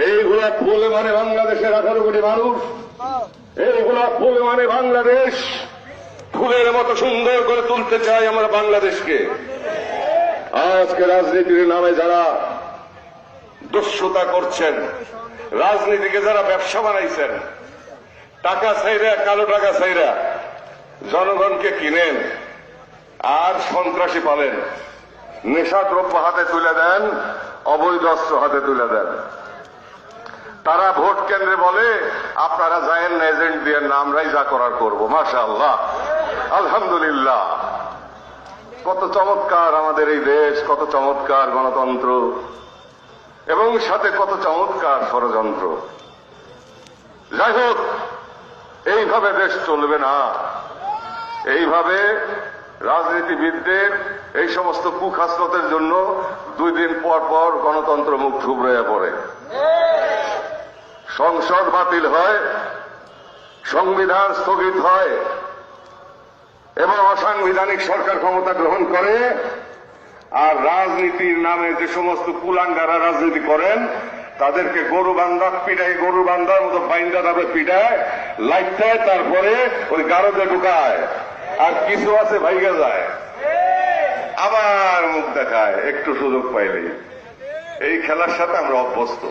এই গোলাপ ফুল মানে বাংলাদেশের 18 কোটি মানুষ, এই গোলাপ ফুল মানে বাংলাদেশ। ফুলের মতো সুন্দর করে তুলতে চাই আমরা বাংলাদেশকে। আজকে রাজনীতির নামে যারা দস্যুতা করছেন, রাজনীতিকে যারা ব্যবসা বানাইছেন, টাকা চাইরা, কালো টাকা চাইরা জনগণকে কিনেন আর সন্ত্রাসী পালেন, নেশাদ্রব্য হাতে তুলে দেন, অবৈধ অস্ত্র হাতে তুলে দেন। তারা ভোট কেন্দ্রে বলে আপনারা যায়েন না, এজেন্ট দিয়ে না, আমরাই যা করার করবো। মাশাআল্লাহ, আলহামদুলিল্লাহ। কত চমৎকার আমাদের এই দেশ, কত চমৎকার গণতন্ত্র, এবং সাথে কত চমৎকার ষড়যন্ত্র। যাই হোক, এইভাবে দেশ চলবে না। এইভাবে রাজনীতিবিদদের এই সমস্ত কুখাসলতের জন্য 2 দিন পর পর গণতন্ত্র মুখ থুবড়ে পড়ে, সংসদ বাতিল হয়, সংবিধান স্থগিত হয়, এবং অসাংবিধানিক সরকার ক্ষমতা গ্রহণ করে। আর রাজনীতির নামে যে সমস্ত কুলাঙ্গারা রাজনীতি করেন তাদেরকে গরু বান্ধা পিটায়, গরু বান্ধার মতো বাইন্দা তারপরে পিটায়, লাইটায়, তারপরে ওই গারদে ঢুকায়, আর কিছু আছে ভাইগা যায়, আবার মুখ দেখায় একটু সুযোগ পাইলেই। এই খেলার সাথে আমরা অভ্যস্ত।